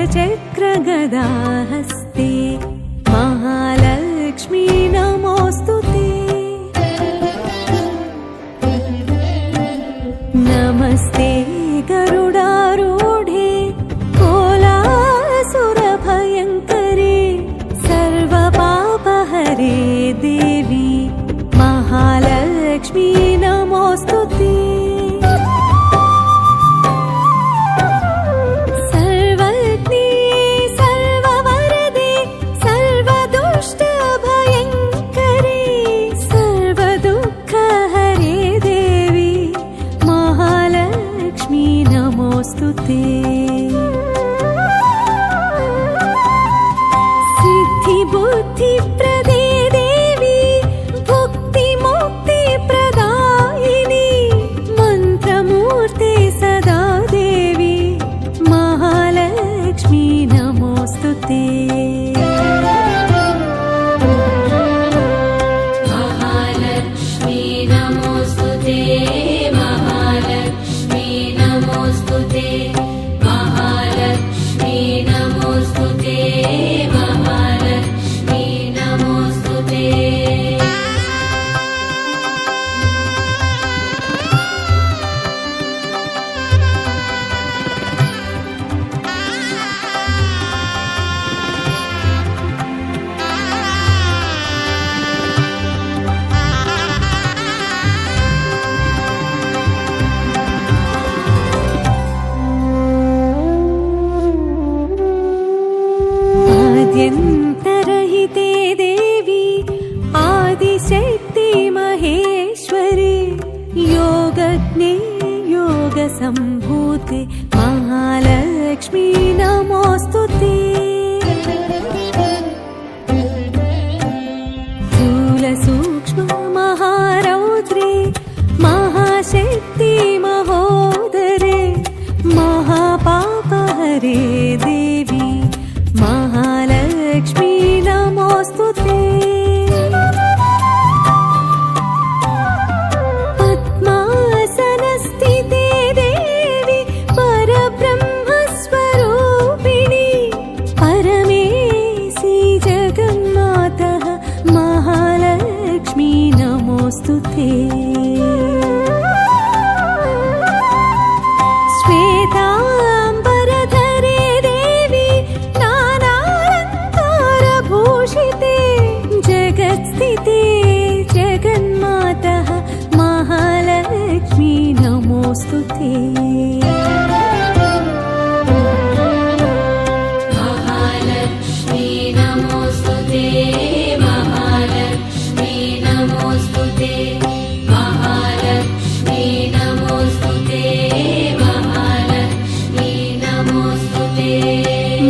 शङ्खचक्रगदाहस्ते महालक्ष्मी नमोऽस्तुते। नमस्ते गरुडारूढे कोलासुरभयङ्करे सर्वपापहरे देवी महालक्ष्मी नमोऽस्तुते। सिद्धि बुद्धि प्रदे देवी भुक्ति मुक्ति प्रदायिनी मंत्रमूर्ते सदा देवी महालक्ष्मी नमोस्तुते। महालक्ष्मी नमोस्तुते। महालक्ष्मी नमोस्तुते। महालक्ष्मी नमोस्तुते। महालक्ष्मी नमोस्तुते। आद्यन्तरहिते देवी आदिशक्ति महेश्वरी योगज्ञे योगसम्भूते महालक्ष्मी नमोऽस्तुते। स्थूलसूक्ष्म महारौद्रे महाशक्ति महोदरे महापापहरे देवी महालक्ष्मी नमोस्तुते। पद्मासनस्थिते देवी परब्रह्मस्वरूपिणी परमेशी जगन्मातः महालक्ष्मी नमोस्तुते। जगन्मातः महालक्ष्मी नमोस्तुते। महालक्ष्मी नमोस्तुते। महालक्ष्मी नमोस्तुते। महालक्ष्मी नमोस्तुते। महालक्ष्मी नमोस्तुते।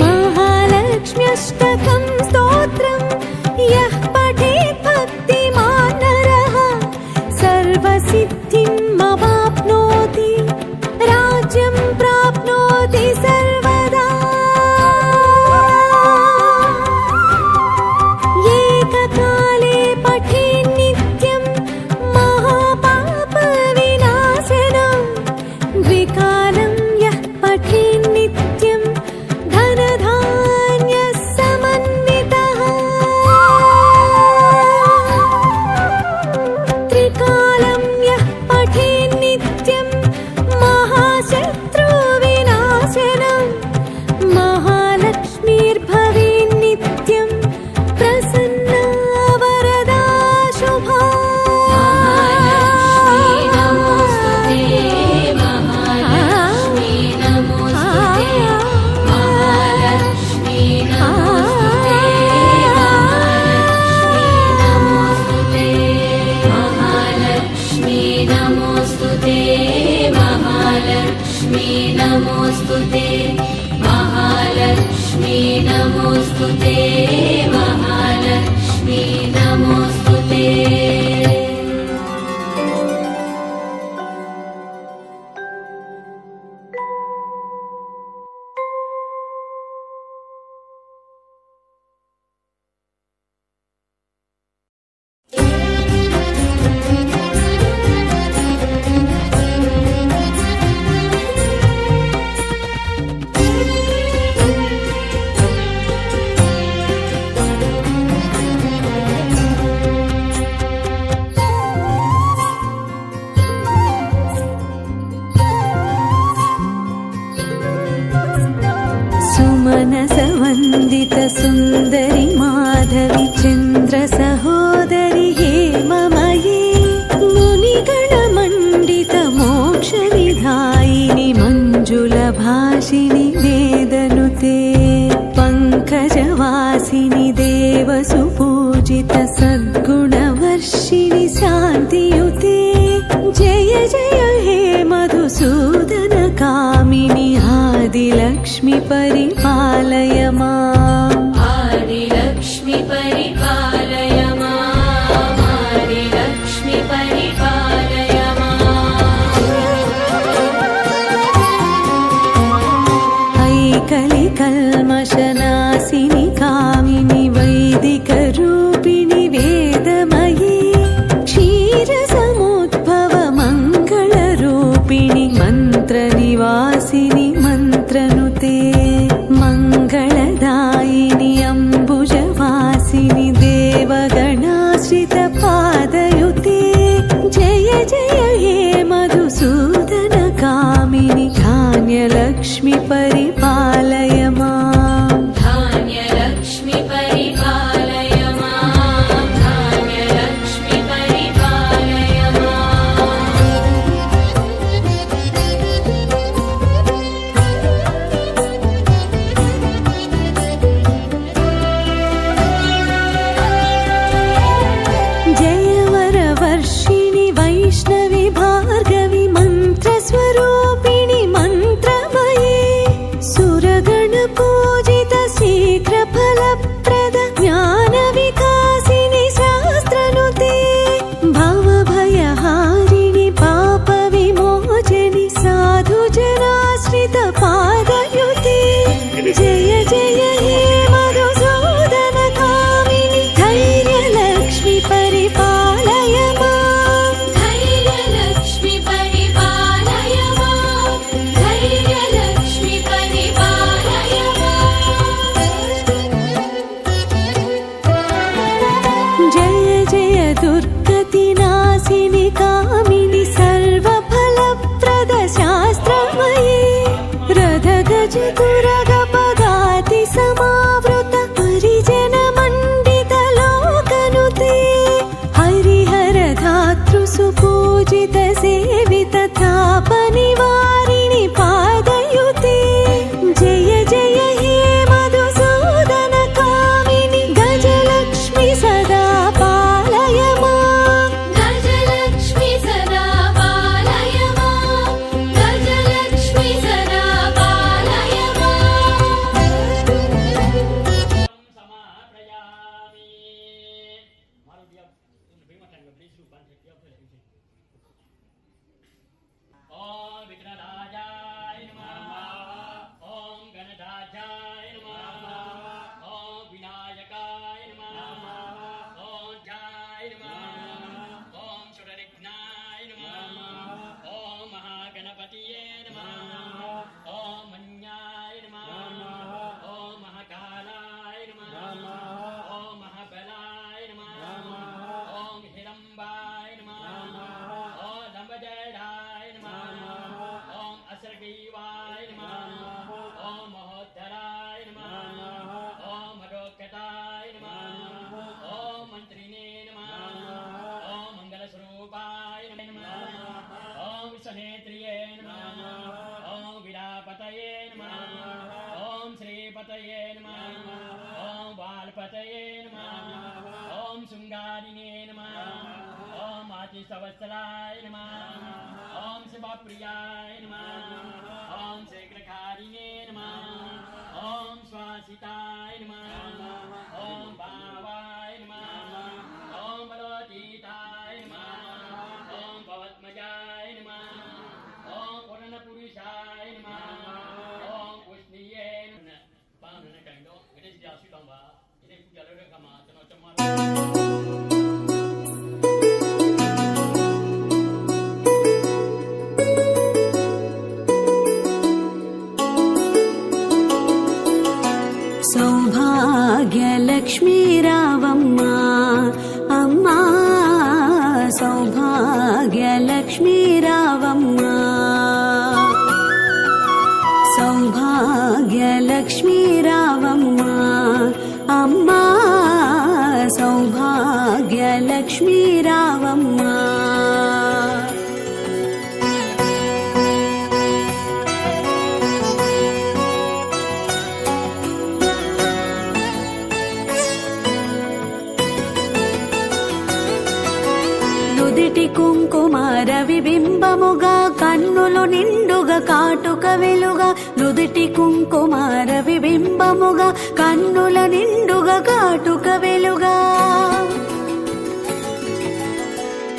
महालक्ष्म्यष्टकं स्तोत्रं यः पठेत् भक्तिमान् नरः सर्वसिद्धिमवाप्नोति राज्यं प्राप्नोति सर्वदा। एककाले पठेत् नित्यं महापापविनाशनं द्विकालं यः पठेत् नित्यं धनधान्यसमन्वितः। त्रिकालं यः पठेत् नित्यं महाशत्रुविनाशनं महालक्ष्मीर्भवेत् नित्यं प्रसन्ना वरदा शुभा। महालक्ष्मी नमोस्तुते। महालक्ष्मी नमोस्तुते। महालक्ष्मी नमोस्तुते। महालक्ष्मी नमोस्तुते। महालक्ष्मी नमोस्तुते। महालक्ष्मी नमोस्तुते। पूजित सद्गुणवर्षिणि शान्तियुते जय जय हे मधुसूदन कामिनि आदिलक्ष्मि परिपालय माम् आदिलक्ष्मि परिपालय माम् आदिलक्ष्मि परिपालय माम् ऐकलिकल्मषनाशिनि कामिनि वैदिकरूपिणि वेदमयी क्षीरसमुद्भव मङ्गलरूपिणि मन्त्रनिवासिनि मन्त्रनुते मङ्गलदायिनि अम्बुजवासिनि देवगणाश्रितपादयुते जय जय हे मधुसूदन कामिनि धान्यलक्ष्मि परिपालय माम् धान्यलक्ष्मि परिपालय माम् धान्यलक्ष्मि परिपालय जयवरवर्षिणि वैष्णवि भार्गवि मन्त्रस्वरूपिणि मन्त्रमये सुरगणपूजित शीघ्रफलप्रद ज्ञानविकासिनि शास्त्रनुते भवभयहारिणि पापविमोचनि साधुजनाश्रित पादयुते जय जय हे मधुसूदन कामिनि धैर्यलक्ष्मि परिपालय माम् धैर्यलक्ष्मि परिपालय माम् धैर्यलक्ष्मि परिपालय जय जय दुर्गतिनाशिनि कामिनि सर्वफलप्रद शास्त्रमये रथगजतुरगपदाति समावृत परिजनमण्डित लोकनुते हरिहरधातृसु पूजित सेवित तापनिवारिणि पादयुते जय जय हे मधुसूदन कामिनि गजलक्ष्मि सदा पालय माम् गजलक्ष्मि सदा पालय माम् गजलक्ष्मि सदा पालय ओम विघ्नराजाय नमः ओम गणराजाय नमः ओम विनायकाय नमः ओम जय नमः ओम सुरविघ्नाय नमः ओम महागणपतिये नमः ओम मन्याय नमः ओम महाकालाय नमः ओम महाबलाय नमः ओम हिरंबाय नमः ओम लंबजडाय नमः ओम असर्गीवाय नमः ओम महोद्धराय नमः ओम अरोक्यताय नमः ओम मंत्रिणे नमः ओम मंगलस्वरूपाय नमः ओम विश्वनेत्रिये नमः ओम विरापतये नमः ओम श्रीपतये नमः ओम बालपतये नमः ओम शृंगारिणे नमः ओम आतिशवत्सलाय नमः ओम शिवप्रियाय नमः ओम शीघ्रकारिणे नमः ओम श्वासिताय नमः ओम भावाय नमः ओम बलोतीताय नमः ओम भवत्मजाय नमः ओम पूर्णपुरुषाय नमः ओम पुष्णिये नमः पावनन कंदो गणेश जासु तंबा इने पूजा लो कमा तनो चमा सौभाग्यलक्ष्मी रावम्मा अम्मा सौभाग्यलक्ष्मी रावम्मा सौभाग्यलक्ष्मी रावम्मा अम्मा सौभाग्यलक्ष्मी रावम्मा కుంకుమార విబింబముగా కన్నులు నిండుగా కాటుక వెలుగా నుదుటి కుంకుమార విబింబముగా కన్నుల నిండుగా కాటుక వెలుగా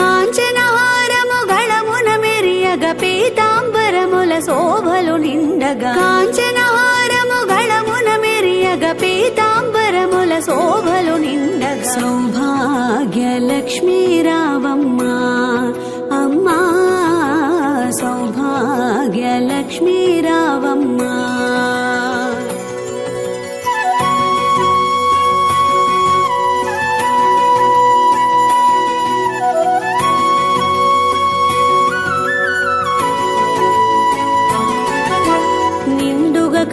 కాంచనహారము గళమున మెరియగ పీతాంబరముల శోభలు నిండగా కాంచనహారము గళమున మెరియగ పీతాంబరముల శోభలు నిండగా సౌభాగ్య లక్ష్మీ రావమ్మ అమ్మా సౌభాగ్య లక్ష్మీ రావమ్మ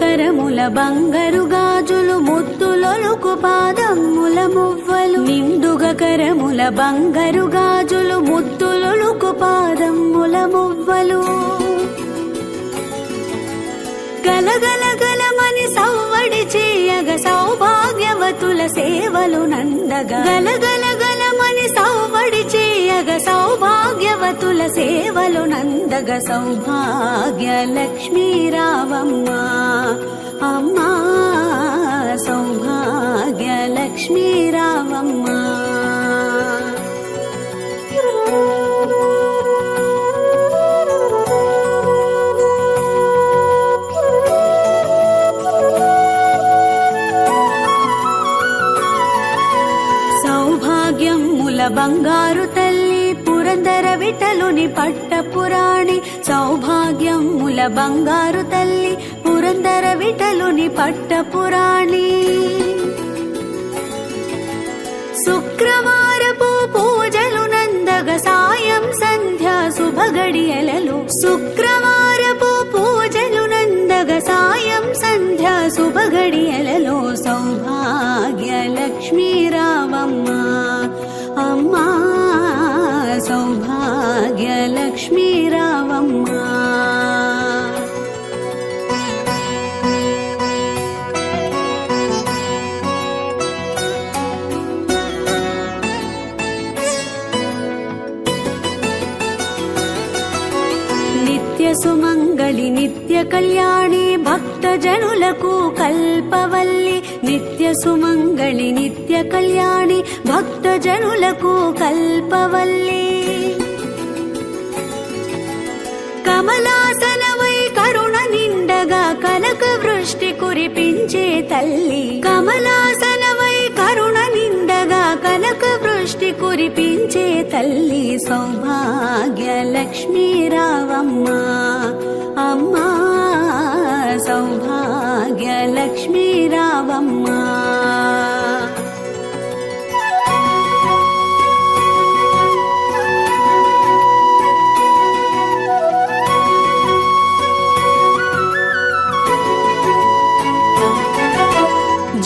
కరముల బంగారు గాజులు ముద్దులొలుకు పాదమ్ముల మువ్వలు నిండుగ కరముల బంగారు గాజులు ముద్దులొలుకు పాదమ్ముల మువ్వలు గలగల గలమని సవ్వడి చేయగ సౌభాగ్యవతుల సేవలు నందగా గలగల గలమని సవ్వడి చేయగ సౌభాగ్యవతుల సేవలు నందగ సౌభాగ్య లక్ష్మీ రావమ్మ అమ్మా సౌభాగ్య లక్ష్మీ రావమ్మ సౌభాగ్యముల బంగారు తల్లి పురందర విఠలుని పట్టపురాణి సౌభాగ్యముల బంగారు తల్లి పురందర విఠలుని పట్టపురాణి శుక్రవారపు పూజలు నందగ సాయం సంధ్యా శుభగడియలలో శుక్రవారపు పూజలు నందగ సాయం సంధ్యా శుభగడియలలో సౌభాగ్య లక్ష్మీ రావమ్మ అమ్మా సౌభాగ్య లక్ష్మీ రావమ్మ నిత్య సుమంగళి నిత్య కళ్యాణి భక్త జనులకు కల్పవల్లి నిత్య సుమంగళి నిత్య కళ్యాణి భక్త జనులకు కల్పవల్లి కమలాసనవై కరుణ నిండగా కనక వృష్టి కురిపించే తల్లి కమలాసనవై కరుణ నిండగా కనక వృష్టి కురిపించే తల్లి సౌభాగ్య లక్ష్మీ రావమ్మ అమ్మా సౌభాగ్య లక్ష్మీ రావమ్మ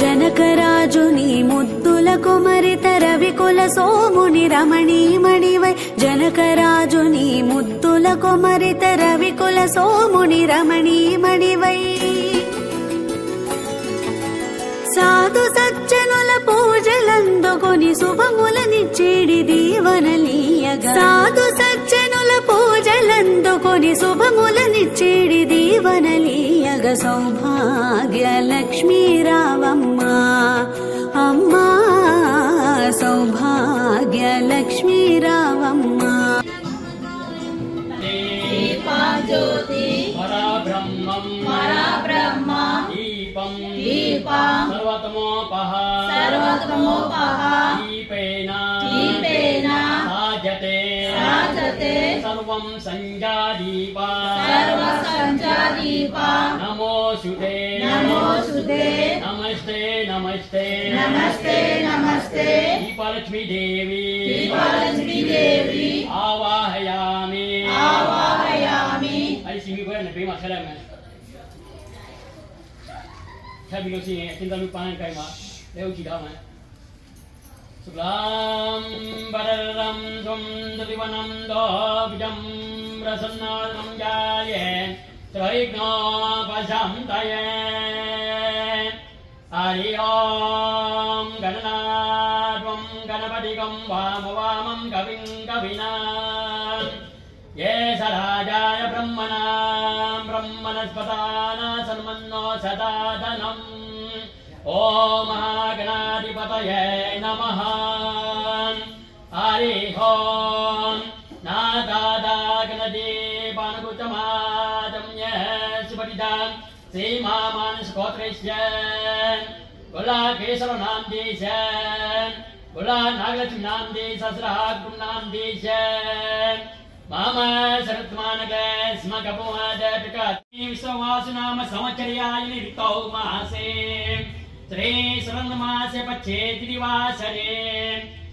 జనకరాజుని ముద్దుల కుమరిత రవికుల సోముని రమణీమణివై జనకరాజుని ముద్దుల కుమరిత రవికుల సోముని రమణీమణివై సాధు సజ్జనుల పూజలందుకొని శుభములనిచ్చేడి దీవనలీయగా సాధు సజ్జనుల పూజలందుకొని శుభములనిచ్చేడి దీవనలీయగా సౌభాగ్య లక్ష్మీ రావమ్మ అమ్మా సౌభాగ్య లక్ష్మీ రావమ్మ జ్యోతి పరబ్రహ్మం దీపం సర్వతమోపహ దీపేన సాజతే సర్వం సంజాదీపా నమోస్తుతే నమస్తే దీపలక్ష్మీ దేవి ఆవాహయామి Ay, si mi buena, me prima, se la me. Sabi ko si, tinta mi panan kay ma, leo kita ma. Suklam bararam sum dadivanam dobjam rasanam jaye, traigno pasam taye. Hari om gananadvam ganapatikam vamavamam kaving kavina. ये सराजाय ब्रह्मणस्पताना सन्मन्नो सदादनम् ओम महागणाधिपतये नमः हरिः ओम् नादादागणदीपानुकुचमादम्य सुपठिताम् श्रीमामानसगोत्रस्य गुलाकेशरनाम देश गुलानागलक्ष्मीनाम देश सहस्रागुणाम देश मामा शरत्मानक स्मकपुमादपिका विश्ववासुनाम संवत्सर्यायनि ऋतौ मासे श्री शरण्मासे पक्षे त्रिवासरे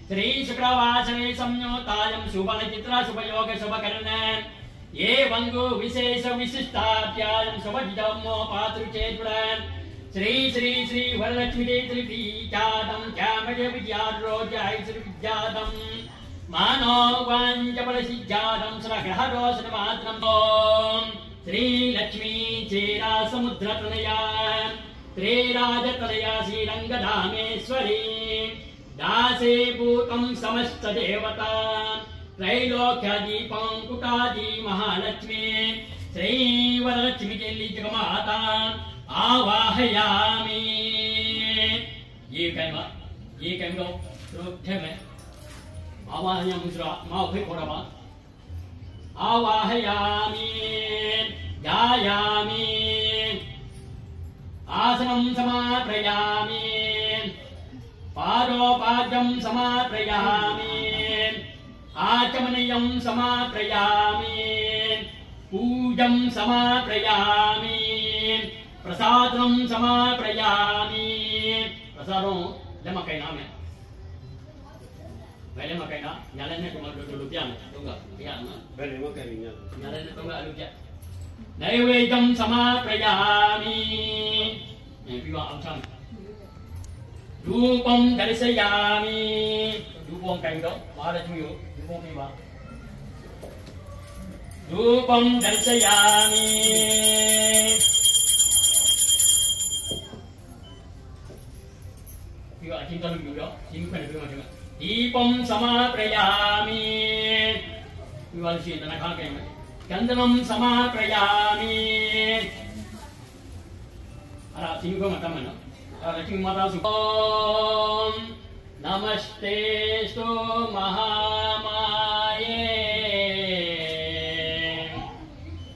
श्री शुक्रवासरे संयोतायं शुभनचित्र शुभयोग शुभकरण ये वंगु विशेष विशिष्टाध्यायं शुभजितमो पातृचेतुरं श्री श्री श्री वरलक्ष्मी देवी जातं श्यामज विद्यारोजाय श्री विद्यातं मानो वाञ्चबलसिद्धातं सरग्रहदोषमात्रम् ओम श्री लक्ष्मी चेरा समुद्रतनया श्रीराजतनया श्रीरङ्गधामेश्वरी दासे भूतं समस्त देवता त्रैलोक्यदीपं कुटादी महालक्ष्मी श्रीवरलक्ष्मी देवी जगमाता आवाहयामि ये कैमरो रोठे में आवाहयामि मुद्रा माउखे कोरमा आवाहयामि ध्यायामि आसनं समाप्रयामि पादोपाद्यं समाप्रयामि आचमनीयं समाप्रयामि पूजं समाप्रयामि प्रसादं समाप्रयामि प्रसादं लेमकैना में पहले मकैना nyalanya cuma dulu pian enggak pian pहले मकैना nyalanya तो enggak lupa नैवेद्यं समाप्रयामि पिवा अंशं रूपं दर्शयामि रूपं कैंडो महालक्ष्मी रूपं पिवा रूपं दर्शयामि पिवा चिंता लुयो चिंता लुयो macam दीपं समाप्रयामि पिवा सी तना खा के चंदनं समाप्रयामि अरा सिंह माता मन लक्ष्मी माता ओम नमस्ते स्तु महामाये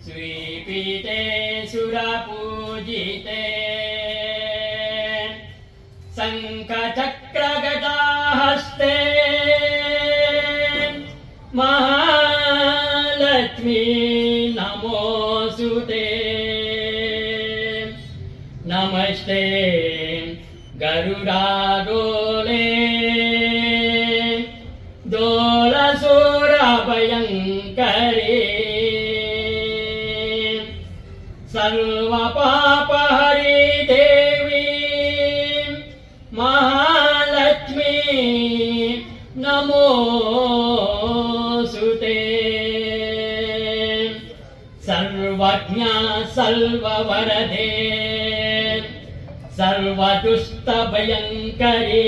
स्वीपीते सुरपूजिते शंखचक्रगदाहस्ते महालक्ष्मी नमोऽस्तुते नमस्ते गरुडाडोले दोलसुरभयङ्करे सर्वपापहरि देवी महालक्ष्मी नमोऽस्तुते सर्वज्ञा सर्ववरदे सर्वदुष्टभयङ्करे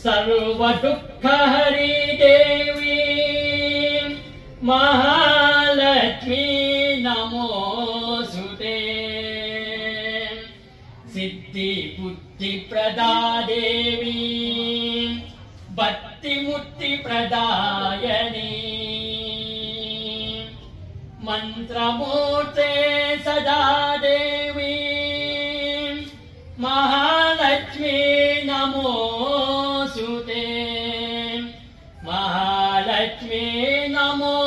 सर्वदुःखहरि देवी महालक्ष्मी नमोऽस्तुते सिद्धिबुद्धिप्रदा देवी भक्तिमुक्तिप्रदायिनी मंत्रमूर्ते सदा देवी महालक्ष्मी नमोऽस्तुते महालक्ष्मी नमोऽस्तुते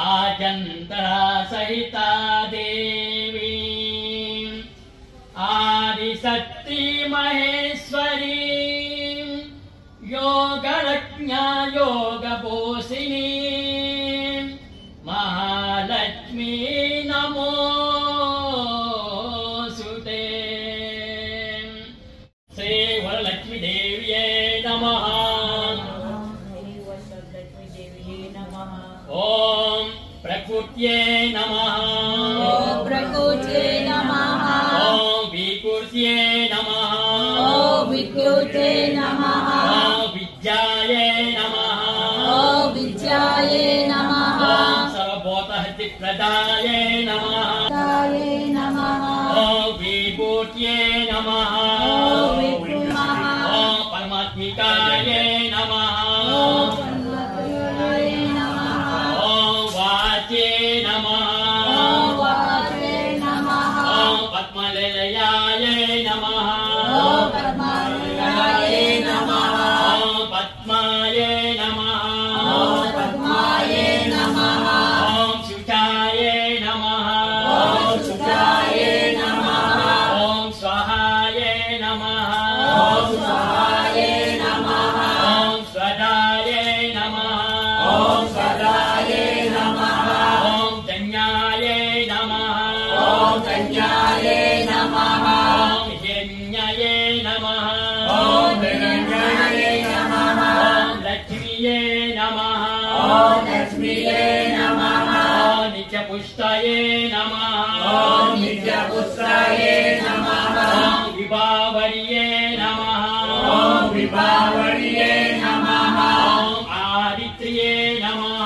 आजन्तरा सहिता देवी आदिशक्ति महेश्वरी योगरज्ञा योगपोषिणी महालक्ष्मी नमोऽस्तुते श्री वरलक्ष्मी देव्यै नमः ओम प्रकृत्यै नमः ओम प्रकृत्यै नमः ओम विकृत्यै नमः ओम विकृत्यै नमः ओम नमः ओम सर्वभूतहितप्रदाय नमः ओम विभूतये नमः ओम परमात्मिकाय नमः ओम वाचे नमः ओम पद्मनिलयाय नमः ओम पद्माय नमः ओम शुचाय नमः ओम स्वाहाय नमः ओम स्वदाय नमः ओम जन्याय नमः ओम हिरण्याय नमः ओम लक्ष्मीये नमः ओम नित्यपुष्टाये नमः ओम विभावर्ये नमः ओम आदित्ये नमः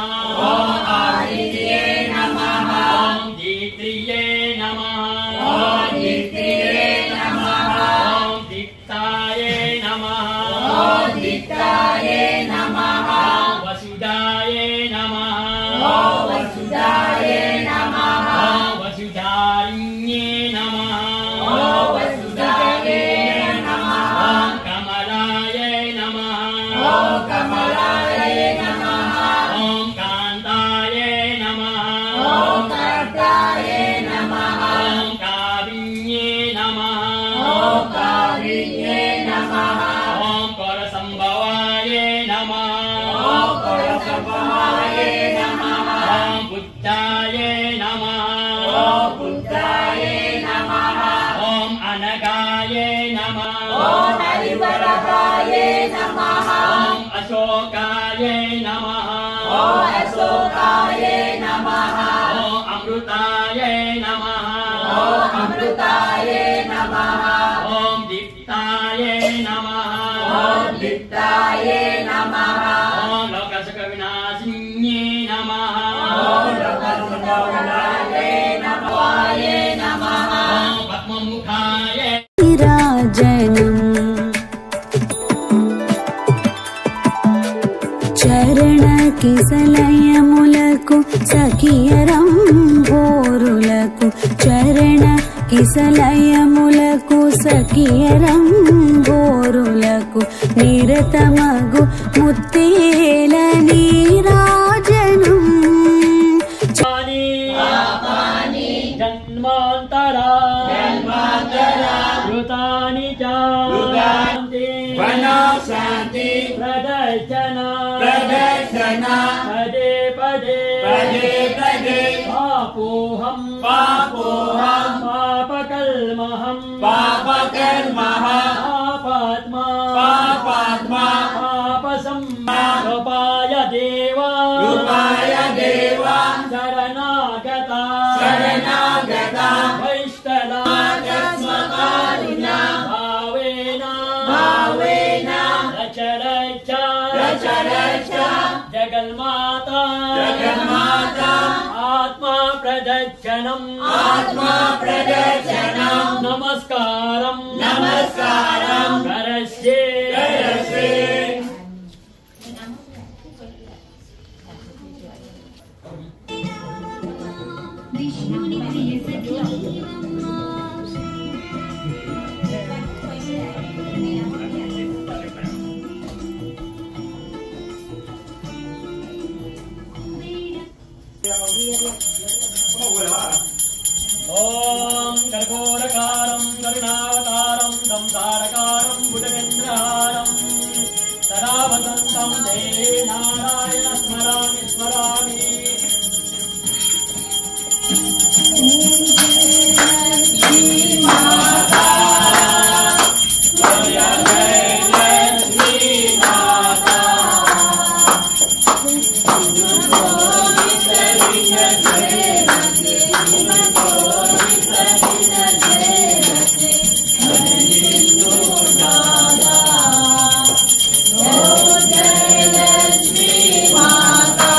ओम दीप्त्रिये नमः ओम दीप्ताय नमः ओम वसुदाय नमः ओम वसुधारिण्ये नमः ओम कमलाय नमः ओम कान्ताय नमः ओम काविन्ये नमः ओम करसंभवाय नमः ओम बुद्धाय नमः ओम अनगाय नमः ओम अशोकाय नमः ओम अमृताय नमः ओम दीप्ताय नमः ओम लोकसुखविनाशिन्ये नमः ओम पद्ममुखाय చరణ కిసలయములకు సఖియరంభోరులకు చరణ కిసలయములకు సఖియరంభోరులకు నిరతమగు ముత్తేల నీరాజనం जन्मान्तरा कृतानि च शान्ति प्रदर्शना पदे पदे पापोऽहं पापकल्महं पापात्मा पापसंपाय देवा शरणागता वैष्णवा भावेन रच जगन्माता आत्मा प्रदक्षिणं नमस्कारं करस्ये విష్ణుని ప్రియ సఖి ओम कर्पूरकारं करुणावतारं संसारकारं भुजगेन्द्रहारं सदा वसन्तं देवी नारायण स्मरामि स्मरामि जय लक्ष्मी माता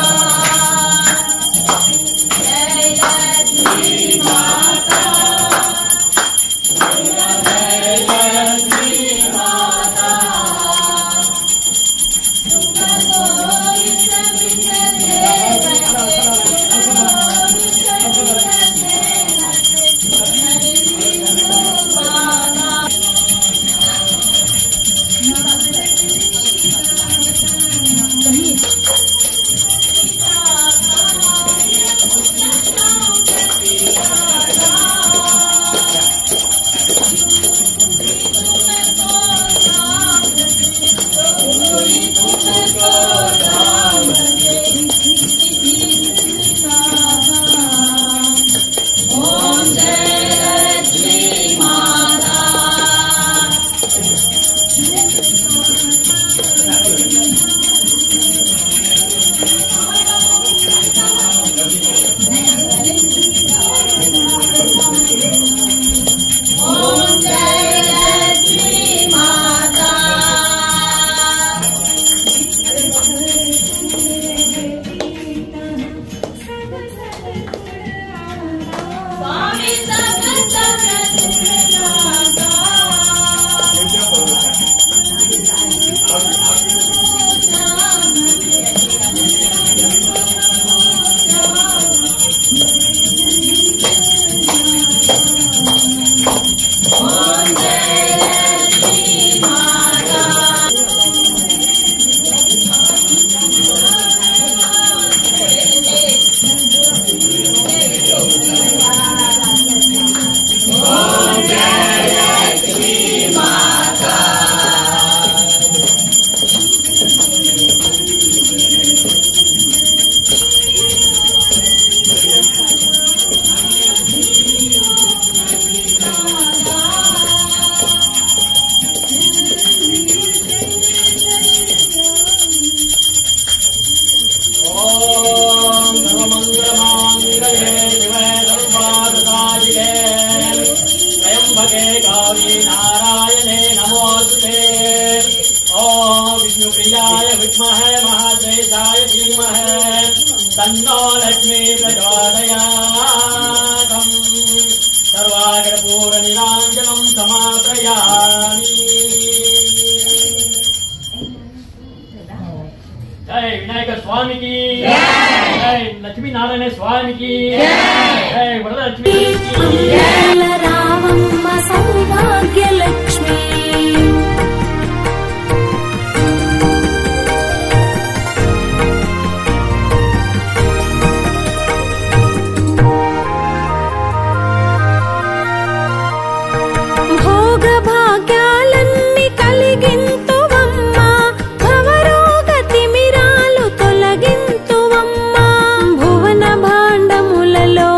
नारायणे नमोस्तुते। ओम विष्णुप्रियाय विद्महे महाश्रेष्ठाय धीमहि तन्नो लक्ष्मी प्रचोदयात्। सर्वाग्रपूर्णनीलाञ्जनं समाश्रयामि। जय विनायक स्वामी की जय, लक्ष्मी नारायण स्वामी की जय, वरलक्ष्मी की रामम्म सौभाग्यलक्ष्मी। భోగభాగ్యాలన్నీ కలిగింతువమ్మా, భవరోగ తిమిరాలు తొలగింతువమ్మా, భువన భాండములలో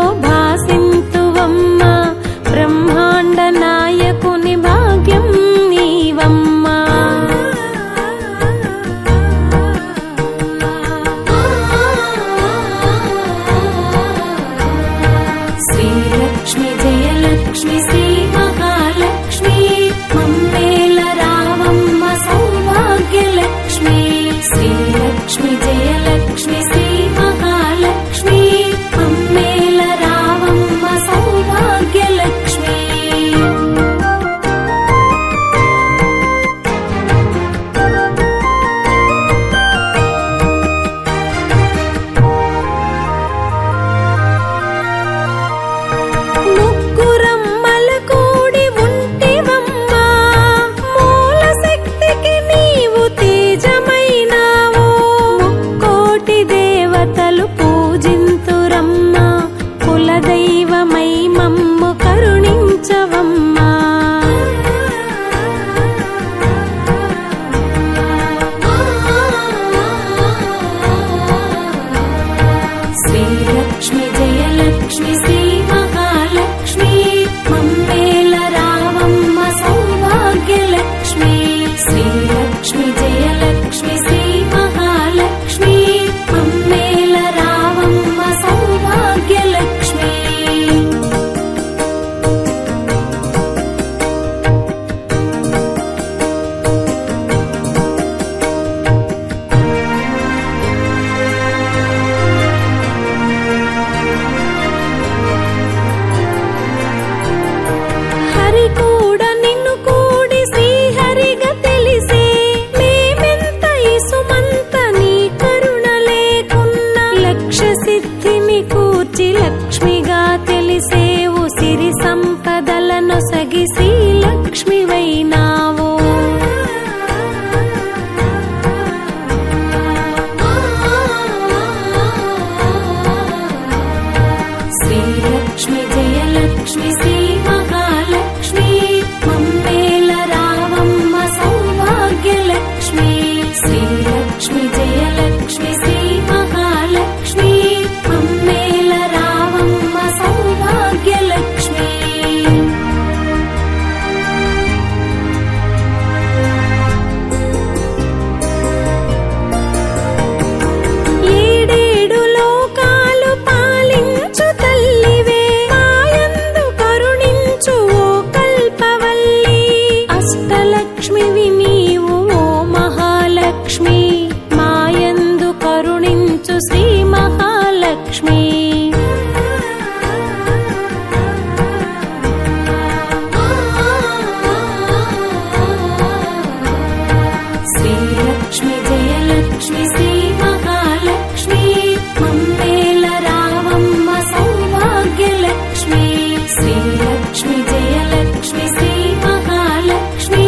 శ్రీలక్ష్మి జయలక్ష్మి శ్రీ మహాలక్ష్మి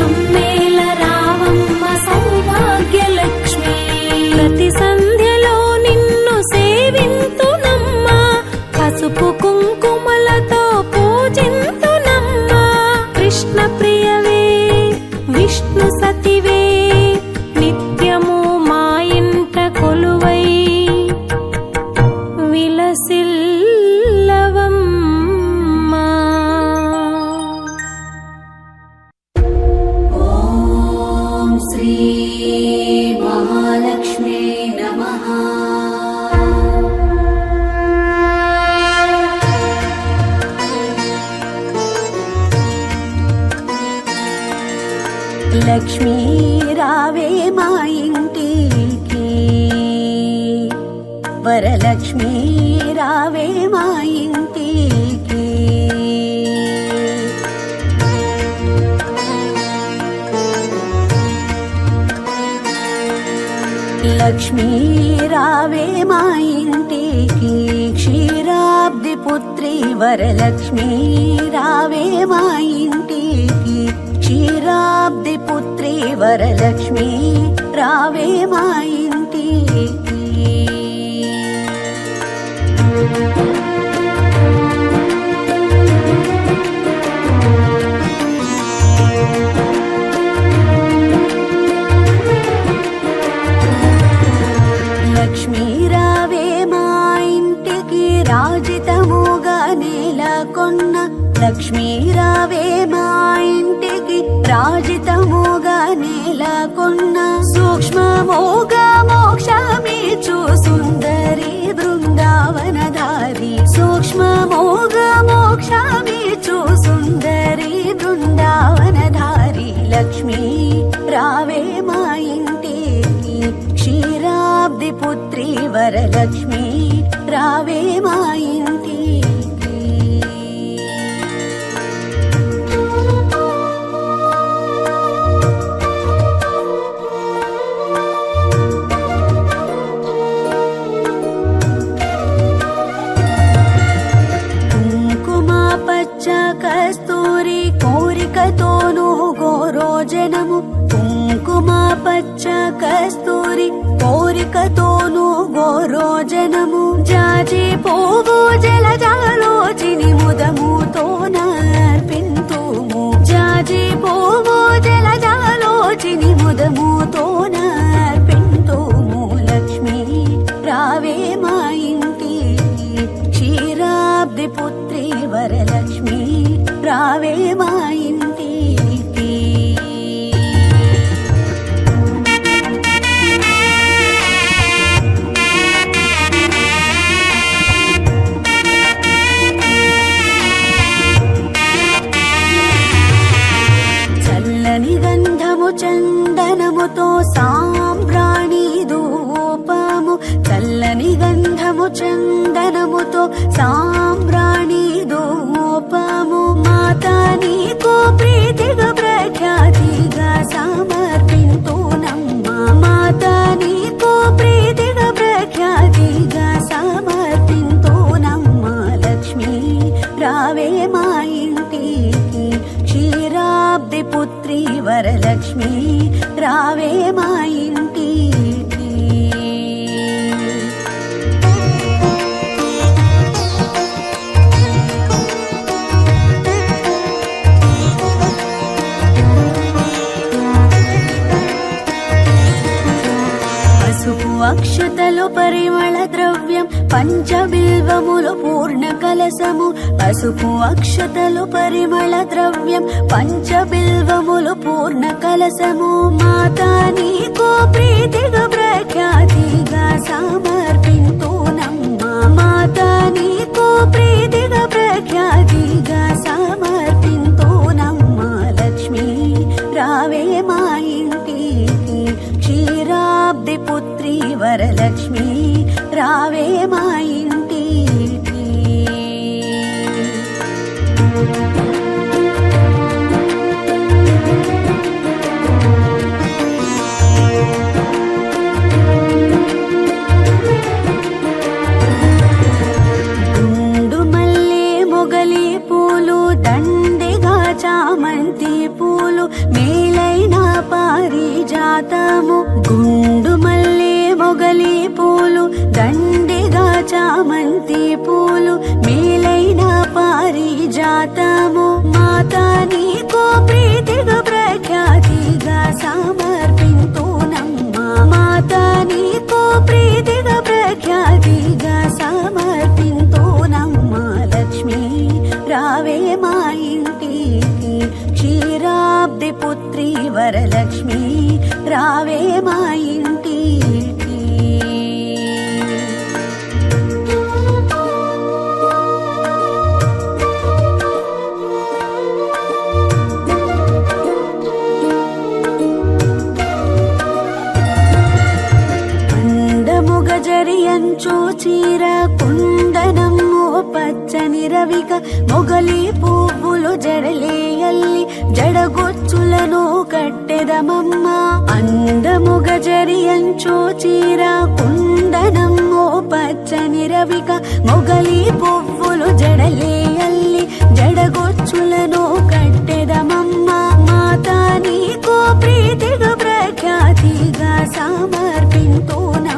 అమ్మేల రావమ్మ సౌభాగ్యలక్ష్మి ప్రతి సంధ్యలో నిన్ను సేవింతునమ్మా పసుపు కుంకుమలతో పూజింతునమ్మా కృష్ణ ప్రియవే విష్ణు సతివే నిత్యము మా ఇంట కొలువై విలసిల్లవమ్మా. ఓం శ్రీ మహాలక్ష్మీ నమః. లక్ష్మీ రావే మా ఇంటికి వరలక్ష్మీ రావే మా ఇంటికి లక్ష్మీ రావే మా ఇంటికి క్షీరాబ్ది పుత్రి వరలక్ష్మీ రావే మా ఇంటికి క్షీరాబ్ది పుత్రి వరలక్ష్మీ రావే మా ఇంటికి లక్ష్మీ రావే మా ఇంటికి రాజితముగా నెలకొన్న లక్ష్మీ రావే మా ఇంటికి రాజితముగా నెలకొన్న సూక్ష్మమోగా మోక్షమిచ్చు సుందరి బృందావనధారి సూక్ష్మమోగా మోక్షమిచ్చు సుందరి బృందావనధారి లక్ష్మీ రావే మా ఇంటికి క్షీరాబ్ది పుత్రి వరలక్ష్మీ రావే మా ఇంటికి కస్తూరి కోరికతోను గోరోజనము కుంకుమ పచ్చ కస్తూరి కోరికతోను గోరోజనము జాజి పువ్వు జలజాలోచిని ముదముతో నర్పింతుము జాజి పువ్వు జలజాలోచిని ముదముతో నర్పింతుము లక్ష్మీ రావే మా ఇంటికి క్షీరాబ్ది పుత్రి వరలక్ష్మీ రావే మా ఇంటికి చల్లని గంధము చందనముతో సాంబ్రాణి ధూపము చల్లని గంధము చందనముతో సాంబ్రాణి ధూపము మాతా నీకు ప్రీతిగా ప్రఖ్యాతిగా సమర్పింతునమ్మా మాతా నీకు ప్రీతిగా ప్రఖ్యాతిగా సమర్పింతునమ్మా లక్ష్మీ రావే మా ఇంటికి క్షీరాబ్ది పుత్రి వరలక్ష్మీ రావే మా ఇంటికి అక్షతలు పరిమళ ద్రవ్యం పంచబిల్వములు పూర్ణ కలసము పసుపు అక్షతలు పరిమళ ద్రవ్యం పంచబిల్వములు పూర్ణ కలసము మాతా నీకు ప్రీతిగా ప్రఖ్యాతిగా సమర్పింతునమ్మా మాతా నీకు ప్రీతిగా ప్రఖ్యాతిగా సమర్పింతునమ్మా లక్ష్మీ రావే మా ఇంటికి క్షీరాబ్ది పుత్రి వరలక్ష్మీ రావే మా ఇంటికి గుండు మల్లె జాతము గుండు మల్లె మొగలి పూలు దండిగా చామంతి పూలు మేలైన పారిజాతము మాతా నీకో ప్రీతిగా ప్రఖ్యాతిగా సమర్పింతునమ్మా మాతా నీకో ప్రీతిగా ప్రఖ్యాతిగా సమర్పింతునమ్మా లక్ష్మీ రావే మా ఇంటికి క్షీరాబ్ది పుత్రి వరలక్ష్మి రావే మా ఇంటికి అందముగజరియంచు చీర కుందనము పచ్చని రవిక మొగలి పువ్వులు జడలేయల్లి జడగొచ్చులను కట్టెదమమ్మ అందముగజరియంచు చీర కుందనము పచ్చని రవిక మొగలి పువ్వులు జడలేయల్లి జడగొచ్చులను కట్టెదమమ్మ మాతా నీకో ప్రీతిగా ప్రఖ్యాతిగా సమర్పింతునమ్మా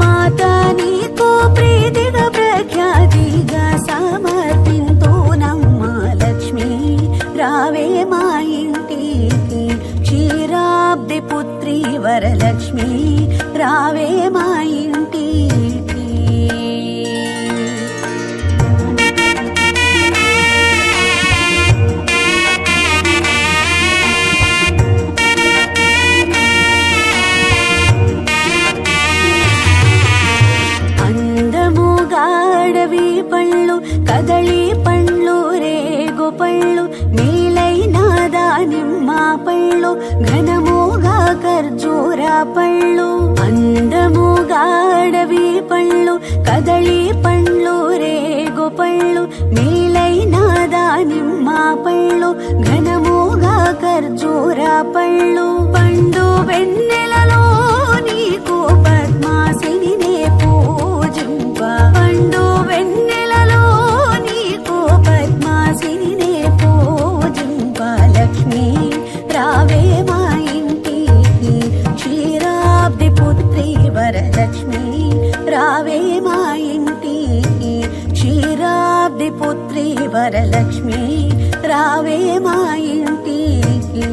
మాతా నీకో ప్రీతిగా ప్రఖ్యాతిగా సమర్పింతునమ్మా లక్ష్మీ రావే మా ఇంటికి క్షీరాబ్ది పుత్రి వరలక్ష్మి రావే మా ఇంటికి అందముగాడవి పళ్ళు కదళి పండ్లు రేగు పళ్ళు మేలైన దానిమ్మ పళ్ళు ఘనముగా ఖర్జూర పళ్ళు అందముగాడవి పళ్ళు కదళి పండ్లు రేగు పళ్ళు మేలైన దానిమ్మ పళ్ళు ఘనముగా ఖర్జూర పళ్ళు పండు వెన్నెలలో నీకు పద్మాసిని పూజింప పండు వెన్నెలలో నీకు పద్మాసిని పూజింప లక్ష్మీ రావే మా ఇంటికి క్షీరాబ్ది పుత్రి వరలక్ష్మి రావే మా ఇంటికి క్షీరాబ్ది పుత్రి వరలక్ష్మి రావే మా ఇంటికి